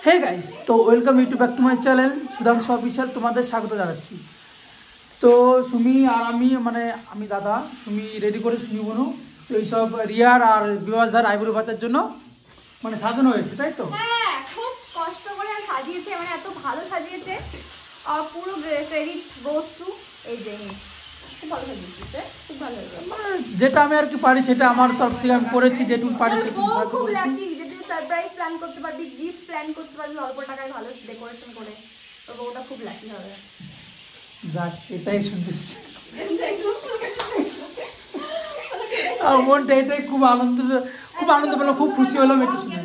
Hey guys, তো welcome YouTube back to my channel Sudhanshu official. তোমাদের স্বাগত জানাচ্ছি। তো সুমি আর আমি দাদা সুমি রেডি করে সুমি বোনু তো এইসব রিয়ার আর বিভাসদার আইবুড়ো ভাতের জন্য সাজানো হয়েছে, তাই তো? হ্যাঁ, খুব কষ্ট করে সাজিয়েছে, এত ভালো সাজিয়েছে। আর পুরো ক্রেডিট গোস টু এই যে খুব ভালো সাজিয়েছে, খুব ভালো হয়েছে। যেটা আমি আর কি পারি সেটা আমার তরফ থেকে আমি করেছি, যেটুকু পারি সেটুকু। খুব লাকি যে তুই সারপ্রাইজ প্ল্যান করতে পারবি, গিফট প্ল্যান করতে পারবি অল্প টাকায় ভালো ডেকোরেশন করে। তো ওটা খুব লাকি হবে। যাক, এটাই শুনতেছি। আর মনটা এটাই খুব আনন্দ পেলাম, খুব খুশি হলাম এটা শুনে।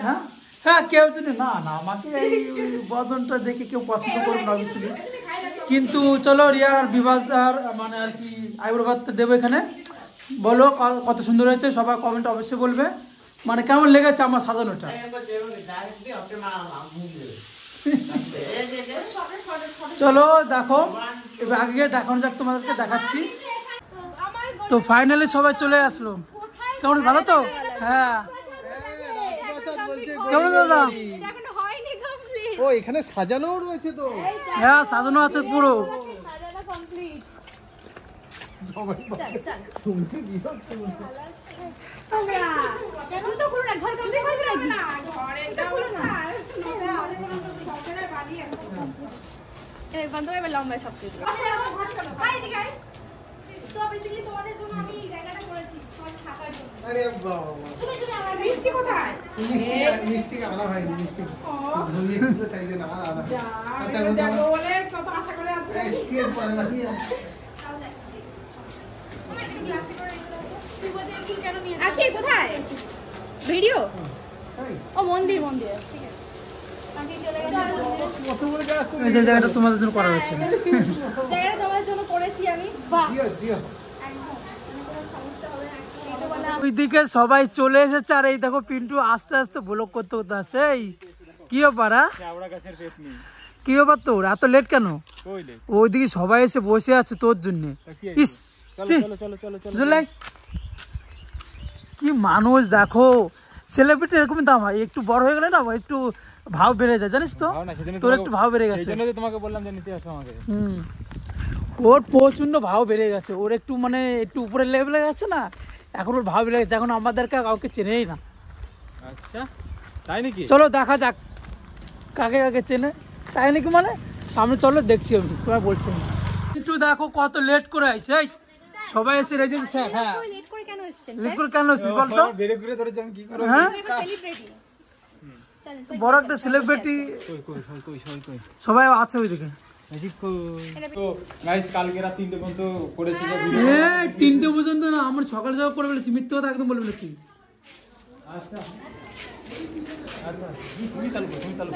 হ্যাঁ হ্যাঁ, কেউ যদি না আমাকে এই বদনটা দেখে কেউ পছন্দ করবে না অবশ্যই, কিন্তু চলো রিয়া আর বিভাসদার আর কি আইবুড়ো ভাত দেবো এখানে। বলো কত সুন্দর হয়েছে, সবাই কমেন্ট অবশ্যই বলবে কেমন লেগেছে আমার সাজানোটা। চলো দেখো, এবার আগে দেখানো যাক, তোমাদেরকে দেখাচ্ছি। তো ফাইনালি সবাই চলে আসলো। কেমন, ভালো তো? হ্যাঁ, কেমন দাদা? ও এখানে সাজানো রয়েছে তো? হ্যাঁ, সাজানো আছে পুরো। কোথায় ভিডিও? ও মন্দির ঠিক আছে। এই যে জায়গাটা তোমাদের জন্য করা হয়েছে, জায়গাটা তোমাদের জন্য করেছি আমি। ওইদিকে সবাই চলে এসেছে, আর এই দেখো পিন্টু আস্তে আস্তে ব্লগ করতে আসছে। এই কি ব্যাপার? কি ব্যাপার তোর এত লেট কেন? ওইদিকে সবাই এসে বসে আছে তোর জন্য। কি মানুষ দেখো, সেলিব্রিটি এরকমই দাম হয়, একটু বড় হয়ে গেলে না একটু ভাব বেড়ে যায়, জানিস তো? তোর একটু ভাব বেড়ে গেছে, তোমাকে বললাম যে নিতে আসো আমাকে। ওর প্রচন্ড ভাব বেড়ে গেছে, ওর একটু একটু উপরের লেভেলে গেছে না, এখন ওর ভাব বেড়ে গেছে, এখন আমাদেরকে কাউকে চেনেই না। আচ্ছা, তাই নাকি? চলো দেখা যাক কাকে কাকে চেনে। তাই নাকি সামনে চলো, দেখছি আমি, তোমার বলছি না। একটু দেখো কত লেট করে আইছে, সবাই এসে রেজেন্ট স্যার। হ্যাঁ, লেট করে কেন এসেছেন? লেট করে কেন এসেছিস বলতো? বেরে ঘুরে ধরেছি আমি, কি করব? হ্যাঁ, সেলিব্রিটি বড় একটা সেলিব্রিটি, সবাই আছে ওইদিকে। তো গাইস, কালকে রাত 3টে পর্যন্ত করেছি যে ভিডিও। 3টে পর্যন্ত না, আমরা সকাল করে বলেছি, মিথ্যে কথা একদম বলবি না তুই। আচ্ছা আচ্ছা, তুমি চালু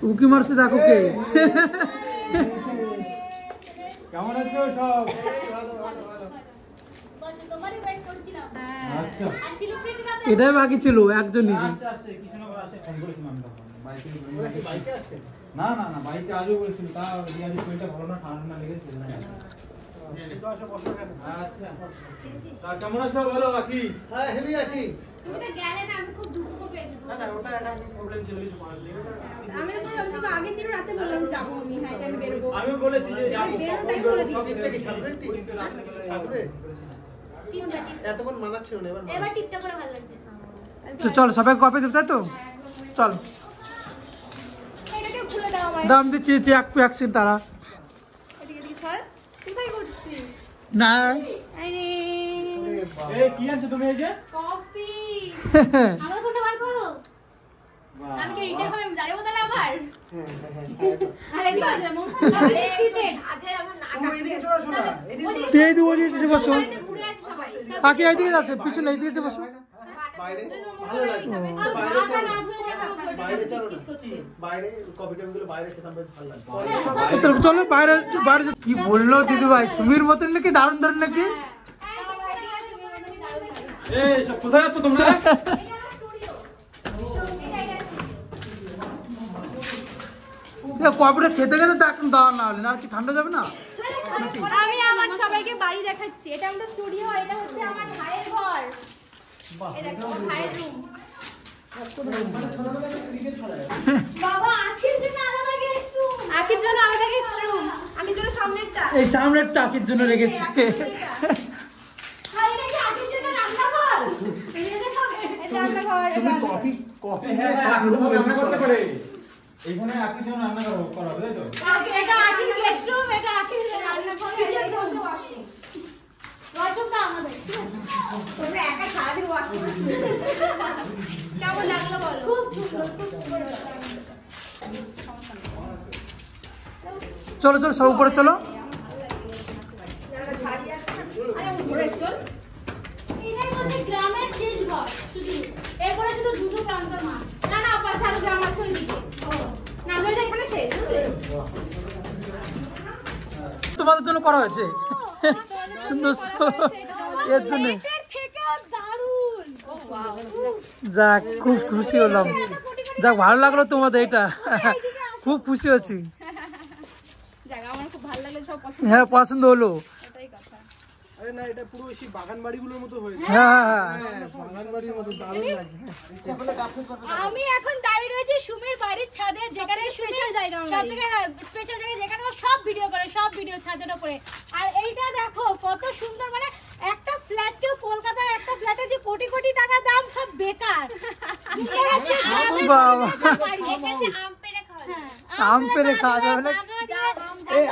উকি মারছে দেখো কে। কেমন আছো সব? আচ্ছা, এটাই বাকি ছিল একজনই। না না না, বাইকে আজও বলেছিল, তা রিয়াজি শরীরটা ভালো না, ঠান্ডা লেগেছে। আচ্ছা, তা কেমন আছো বলো বাকি? হ্যাঁ, হেভি আছি। তুমি তো গেলে না, আমি খুব দুঃখ পেয়েছি। না ওটা একটা প্রবলেম ছিল, কিছু বলার নেই। আমি তো আগের দিন রাতে বললাম যাবো আমি, হ্যাঁ আমি বেরোবো। আমিও বলেছি যে যাবো, বেরোর টাইম বলে দিয়েছি। এতক্ষণ মানাচ্ছিল না, এবার টিপটা করে ভালো লাগছে। তো চল সবাই কপি দিতে, তো চল এটাকে খুলে দাও ভাই। দাম দিচ্ছি এক সিন তারা। এদিকে সর, তুই ভাই করছিস না আরে এই কি আনছো তুমি? এই যে কফি। আমার ফোনটা বার করো। আমি কি রিটেক হবে জানিবো তাহলে আবার। আরে কি আছে মন? আরে রিটেক আছে আমার না। তুমি এদিকে চলে আসো না, এদিকে এই দু ওদিকে বসো, ঘুরে আসি সবাই। বাকি এইদিকে যাচ্ছে, পিছনে এইদিকে বসো। বাইরে ভালো লাগে। বাইরে চলো, বাইরে কফি টেবিল বাইরে খেতাম, বেশ ভালো লাগে। চলো বাইরে বাইরে। কি বললো দিদি ভাই, সুমির মতন নাকি দারুণ নাকি? এই সব কোথায় আছো তোমরা? কপিটা খেতে গেলে তো এখন দাঁড়ান না হলে, আর কি ঠান্ডা যাবে না? আমি আমার সবাইকে বাড়ি দেখাচ্ছি। এটা আমাদের স্টুডিও আর এটা হচ্ছে আমার ভাইয়ের ঘর। এই দেখো আমার ভাইয়ের রুম। বাবা আখির জন্য আলাদা গেস্ট রুম। আখির জন্য আলাদা গেস্ট রুম, আখির জন্য সামনেরটা। এই সামনের টাকির জন্য রেখেছি। আর এটা কি আখির জন্য রান্নাঘর? এটা খাবে। এটা রান্নাঘর। তুমি কফি হ্যাঁ রান্না করতে পারে এইখানে আকির জন্য রান্না করা হবে তাই তো এটা আখির গেস্ট রুম, এটা আখির রান্নাঘর, কিচেন রুম, ওয়াশরুম। ওয়াশরুমটা আমাদের। তোমরা একা সারাদিন ওয়াশরুম। কেমন লাগলো বলো? খুব সুন্দর, খুব সুন্দর। চলো চলো সব উপরে চলো। এটাই হচ্ছে গ্রামের শেষ ঘর শুধু, এরপরে শুধু দুটো প্রান্ত মাঠ। না না পাশে আরো গ্রাম আছে ওইদিকে। না আমাদের এখানে শেষ বুঝলে? তোমাদের জন্য করা হয়েছে সুন্দর এর জন্য। এটার থেকেও দারুণ। ও ওয়াও। যাক খুব খুশি হলাম, যাক ভালো লাগলো তোমাদের এটা, খুব খুশি হচ্ছি। জায়গা আমার খুব ভালো লাগলো, সব পছন্দ। হ্যাঁ পছন্দ হলো। এটাই কথা। আরে না এটা পুরো সেই বাগান বাড়িগুলোর মতো হয়েছে। হ্যাঁ হ্যাঁ হ্যাঁ বাগান বাড়ির মতো দারুণ লাগছে। আমি এখন দাঁড়িয়ে রয়েছি সুমির বাড়ির ছাদে, যেখানে স্পেশাল জায়গা আমার সব বাড়ি। থেকে স্পেশাল জায়গা, যেখানে ও সব ভিডিও করে, সব ভিডিও ছাদের উপরে। আর এইটা দেখো কত সুন্দর, মানে একটা ফ্ল্যাট, কেউ কলকাতার একটা ফ্ল্যাটে যে কোটি কোটি টাকা দাম, সব বেকার। এটা হচ্ছে গ্রামের বাবা। সবচেয়ে বাড়ি। এখানে আম পেড়ে খাওয়া যায়। হ্যাঁ, আম পেড়ে খাওয়া যাবে না? এই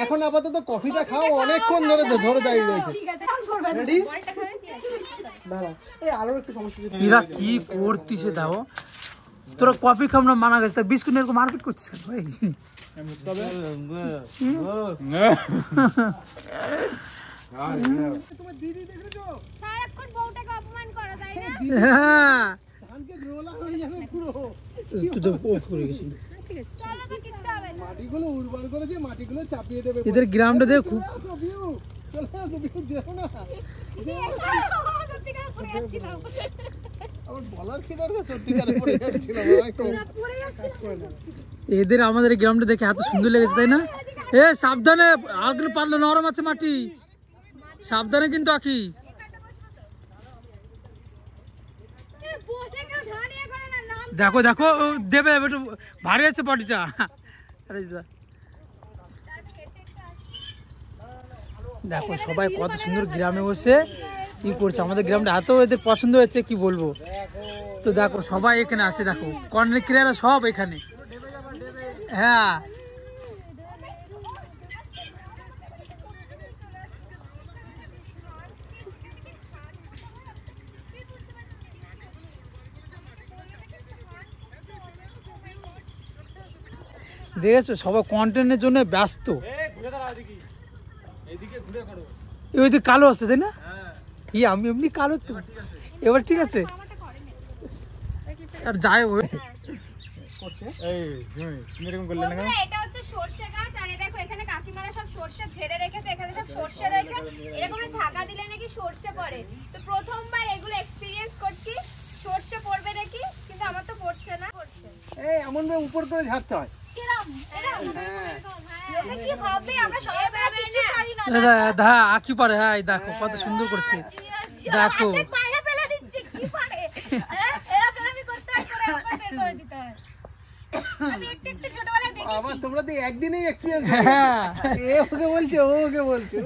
এখন আপাতত কফিটা খাও, অনেকক্ষণ ধরে দাঁড়িয়ে রয়েছে। ঠিক আছে, এখন করবেন। রেডি? বলটা খাবে কি আছে? দাঁড়া এই আরো একটু সমস্যা হচ্ছে। এরা কি করতিছে দাও, তোরা কফি খাম না মানা গেছে, তা বিস্কুট এরকম মারপিট করছিস কেন ভাই? তোমার দিদি দেখেছো সারাক্ষণ বউটাকে অপমান করা যায় না। হ্যাঁ ধানকে রোলা হয়ে যাবে পুরো। তুই তো অফ করে গেছিস। চলো তো কিচ্ছু হবে না। মাটিগুলো উর্বর করেছে, মাটিগুলো চাপিয়ে দেবে। এদের গ্রাউন্ডে দেখে খুব চলে আসো ভিউ, চলে আসো ভিউ, যেও না। সত্যি করে পড়ে যাচ্ছিলাম। আমার বলার কি দরকার, সত্যিকারে পড়ে যাচ্ছিলাম একদম। পড়ে যাচ্ছিলাম। এদের আমাদের গ্রাউন্ডে দেখে এত সুন্দর লেগেছে তাই না? এ সাবধানে, আগলে পাতলে নরম আছে মাটি, সাবধানে কিন্তু আঁকি। বসে কেউ ধানিয়ে করে না, নাম দেখো দেখো ও দেবে একটু ভারী আছে বডিটা। আরে দেখো সবাই কত সুন্দর গ্রামে বসে কি করছে, আমাদের গ্রামটা এত এদের পছন্দ হয়েছে কি বলবো। তো দেখো সবাই এখানে আছে, দেখো কর্নার ক্রিয়ারা সব এখানে। হ্যাঁ দেখেছো সবাই কন্টেন্টের জন্য ব্যস্ত। এই ওইদিকে কালো আছে তাই না? কি আমি এমনি কালো তো, এবার ঠিক আছে। আর যাই হোক বন্ধুরা, এটা হচ্ছে সরষে গাছ, আর এই দেখো এখানে কাকিমারা সব সরষে ঝেড়ে রেখেছে, এখানে সব সরষে রয়েছে, এরকম ঝাঁকা দিলে নাকি সরষে পড়ে। তো প্রথমবার এগুলো এক্সপেরিয়েন্স করছি, সরষে পড়বে নাকি, কিন্তু আমার তো পড়ছে না। এই এমন ভাবে উপর করে ঝাড়তে হয়। কিরম এরম এটা কি ভাবে, আমরা সবাই কিছু পারি না। আঁকি পারে। হ্যাঁ এই দেখো কত সুন্দর করছে, দেখো অর্ধেক বাইরে ফেলে দিচ্ছে, কি পারে এরা ফেলামি করতে হয়, করে একবার বের করে দিতে হয়। আমি একটু একটু ছোটবেলায় দেখি, আবার তোমরা তো একদিনেই এক্সপেরিয়েন্স। হ্যাঁ এ ওকে বলছে, ও ওকে বলছে।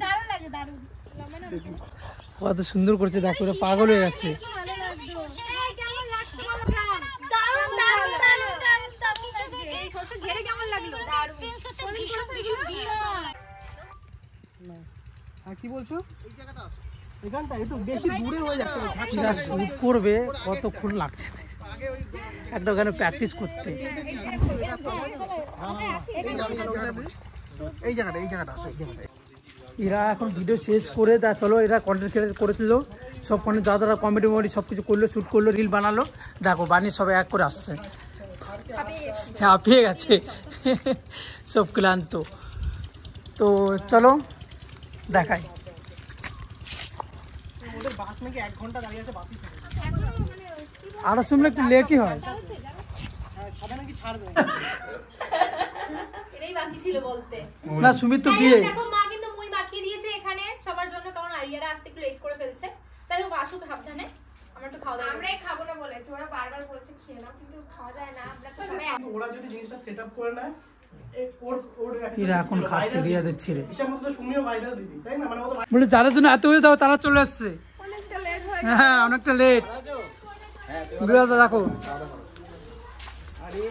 দারুণ লাগে, দারুণ কত সুন্দর করছে, দেখো ওরা পাগল হয়ে গেছে। ভালো লাগতো। এই কেমন লাগছে বলো? দারুণ দারুণ দারুণ দারুণ দারুণ লাগছে। এই সরষে ঝেড়ে কেমন লাগলো? দারুণ। হ্যাঁ কি বলছো? এই জায়গাটা আছে, এখানটা একটু বেশি দূরে হয়ে যাচ্ছে। এরা শুট করবে কতক্ষণ লাগছে একটা ওখানে প্র্যাকটিস করতে। এই জায়গাটা আছে। এরা এখন ভিডিও শেষ করে দা চলো, এরা কন্টেন্ট ক্রিয়েট করেছিল সব, কন্টেন্ট যারা যারা কমেডি মমেডি সব কিছু করলো, শ্যুট করলো, রিল বানালো, দেখো বানিয়ে সবাই এক করে আসছে। হ্যাঁ পেয়ে গেছে সব ক্লান্ত। তো চলো দেখাই। ওদের বাস নাকি 1 ঘন্টা দাঁড়িয়ে আছে, বাসই ছাড়ে না। এখনো মানে কি বলবো, আরো শুনলে একটু লেটই হয়। হচ্ছে জানো? হ্যাঁ সবাই নাকি ছাড়বে। এটাই বাকি ছিল বলতে। না সুমিত তো যাই হোক, বিয়ে। দেখো মা কিন্তু মুই মাখিয়ে দিয়েছে এখানে সবার জন্য, কারণ আরিয়ারা আসতে একটু লেট করে ফেলছে। যাই হোক আসুক সাবধানে আমরা একটু খাওয়া দাওয়া আমরাই খাবো না বলেছি, ওরা বারবার বলছে খেয়ে নাও, কিন্তু খাওয়া যায় না। আমরা তো সবাই কিন্তু ওরা যদি জিনিসটা সেট আপ করে নেয় এরা এখন খাচ্ছে রিয়াদের ছেড়ে। হিসাব মতো তো সুমিও ভাইরাল দিদি, তাই না? মানে ও তো বলে যারা জন্য এত হয়ে দাও তারা চলে আসছে। অনেকটা লেট হয়ে হ্যাঁ অনেকটা লেট। বিরাজ দেখো আরে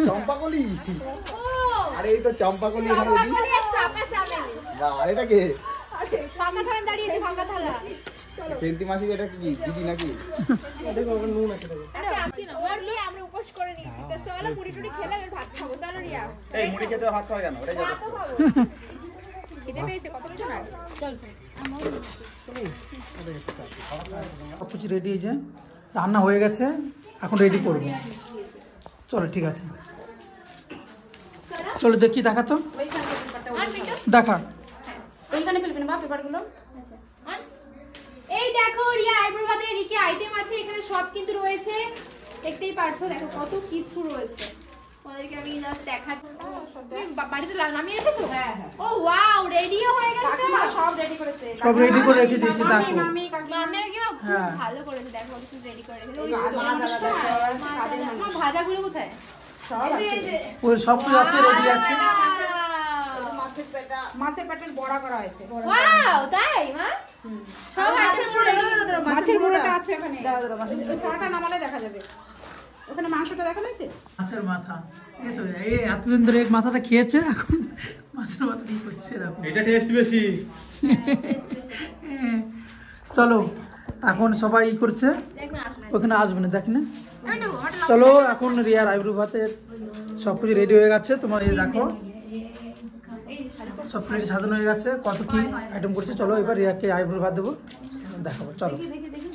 চম্পাকলি, আরে এই তো চম্পাকলি এখানে দিদি। গেলে চাপা চামেলি। বা আরে এটা কে? ফাঁকা থালা দাঁড়িয়েছে, ফাঁকা থালা। পেন্তি মাসি এটা কি দিদি নাকি? আচ্ছা আসি না, ওর লই আমরা উপোস করে নিয়েছি। তো চলো মুড়ি টুড়ি খেলাম, এর ভাত খাবো। চলো রিয়া। এই মুড়ি খেতে ভাত খাওয়া কেন? ওটাই যথেষ্ট। ভাতও খাবো। খেতে পেয়েছে কত কিছু না। সব কিছু রেডি হয়েছে, রান্না হয়ে গেছে, এখন রেডি করবো। চলো ঠিক আছে, চলো দেখি দেখা তো, দেখা। এইখানে ফেলবেন বা পেপারগুলো। এই দেখো রিয়া আইব্রো ভাতের এদিকে আইটেম আছে, এখানে সব কিন্তু রয়েছে, দেখতেই পারছো। দেখো কত কিছু রয়েছে, তোমাদেরকে আমি জাস্ট দেখাচ্ছি। তুমি বাড়িতে নামিয়ে রেখেছো? হ্যাঁ হ্যাঁ। ও ওয়াও, রেডিও হয়ে গেছে। সব রেডি করেছে। সব রেডি করে রেখে দিয়েছি দেখো। মামিরা কি খুব হ্যাঁ। ভালো করেছে, দেখো কত কিছু রেডি করে রেখেছে। ওই মা ভাজাগুলো কোথায়? ওই সব কিছু আছে, রেডি আছে। মাছের পেটের বড়া করা হয়েছে। ওয়াও, তাই মা? সব আছে। মাছের বড়াটা আছে ওখানে। ওই থালাটা নামালে দেখা যাবে। ওখানে মাংসটা দেখা যাচ্ছে? মাছের মাথা ঠিক আছে, এই এতদিন ধরে এই মাথাটা খেয়েছে, এখন মাছের মাথা দিয়ে করছে দেখো। এটা টেস্ট বেশি। চলো এখন সবাই ই করছে, দেখুন আসলে ওখানে আসবে না দেখ না। আমি দেবো, ওটা চলো এখন রিয়ার আইব্রো ভাতের সব কিছু রেডি হয়ে গেছে। তোমার এই দেখো এই যে শাড়ি সব প্লেট সাজানো হয়ে গেছে, কত কি আইটেম করছে। চলো এবার রিয়াকে আইব্রো ভাত দেবো, দেখাবো। চলো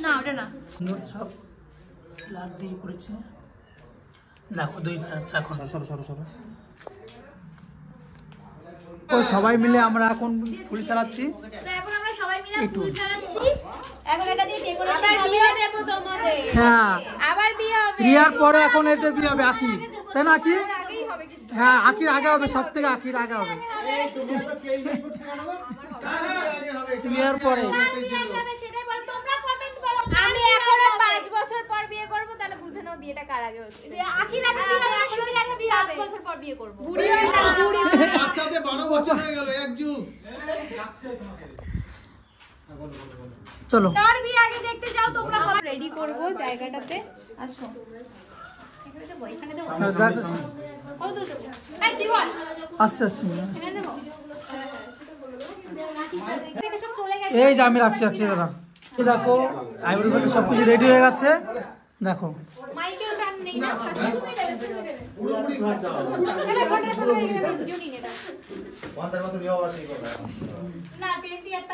না ওটা না। সব স্যালাড দিয়ে করেছে, দেখো দুইটা এখন সরো সরো সরো। ও সবাই মিলে আমরা এখন ফুল সারাচ্ছি। তো এখন আমরা সবাই মিলে একটু। ফুল ছাড়াচ্ছি। এখন এটা দিয়ে ডেকোরেশন আবার হবে। বিয়ে দেবো তোমাদের। হ্যাঁ আবার বিয়ে হবে। রিয়ার পরে এখন এটা বিয়ে হবে আকি, তাই না আকি? আগেই হবে কিন্তু। হ্যাঁ আকির আগে হবে, সব থেকে আকির আগে হবে। রিয়ার পরে সেটাই বল, তোমরা কমেন্ট করো। আমি এখনো 5 বছর পর বিয়ে করব, তাহলে বুঝে নাও বিয়েটা কার আগে হচ্ছে। আখির আগে বিয়ে হবে, আখির আগে বিয়ে 7 হবে। বছর পর বিয়ে করব। বুড়ি হয়ে না, বুড়ি তার সাথে 12 বছর হয়ে গেল, এক যুগ। চলো কার বিয়ে আগে দেখতে চাও তোমরা? রেডি করব জায়গাটাতে। আসো এখানে দেবো, এখানে দেবো। হ্যাঁ, দেখ কত দূর দেবো? এই দিওয়াল আস্তে আস্তে এখানে দেবো। এখানে সব চলে গেছে। এই যে আমি রাখছি দাদা। এই দেখো আইব্রো ভাতে সব কিছু রেডি হয়ে গেছে, দেখো। মাইকেল টান নেই না। পুরোপুরি ভাত দাও। এবার ফটো ফটো হয়ে যাবে, ভিডিও নিন এটা। 50 বছর বিয়ে হওয়ার সেই কথা। না পেন্টি একটা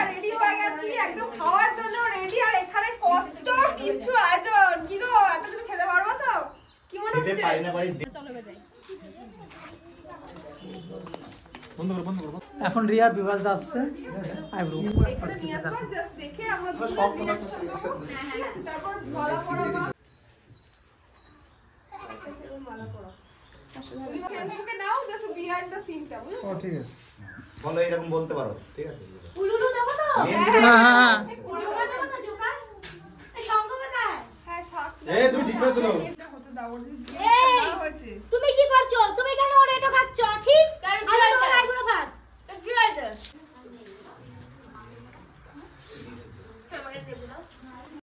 রেডি হয়ে গেছি একদম খাওয়ার জন্য রেডি। আর এখানে কত কিছু আয়োজন, কি গো এত কিছু খেতে পারবো তো? কি মনে খেতে হচ্ছে? পারি না বাড়ি। চলো বাজাই। বন্ধ করো বন্ধ করো। এখন রিয়ার বিভাস আসছে আইব্রো। জাস্ট দেখে আমরা সব কথা একসাথে। তারপর ভালো পড়া মা ফেসবুকে নাও, জাস্ট বিহাইন্ড দ্য সিনটা বুঝছো? ও ঠিক আছে। বলো এরকম বলতে পারো, ঠিক আছে? উলুলু দেবো তো? হ্যাঁ হ্যাঁ জোকা দেবো তো জোকা? এই শঙ্খ কোথায়? হ্যাঁ সব এই তুমি ঠিক করে দিলো। এই, তুমি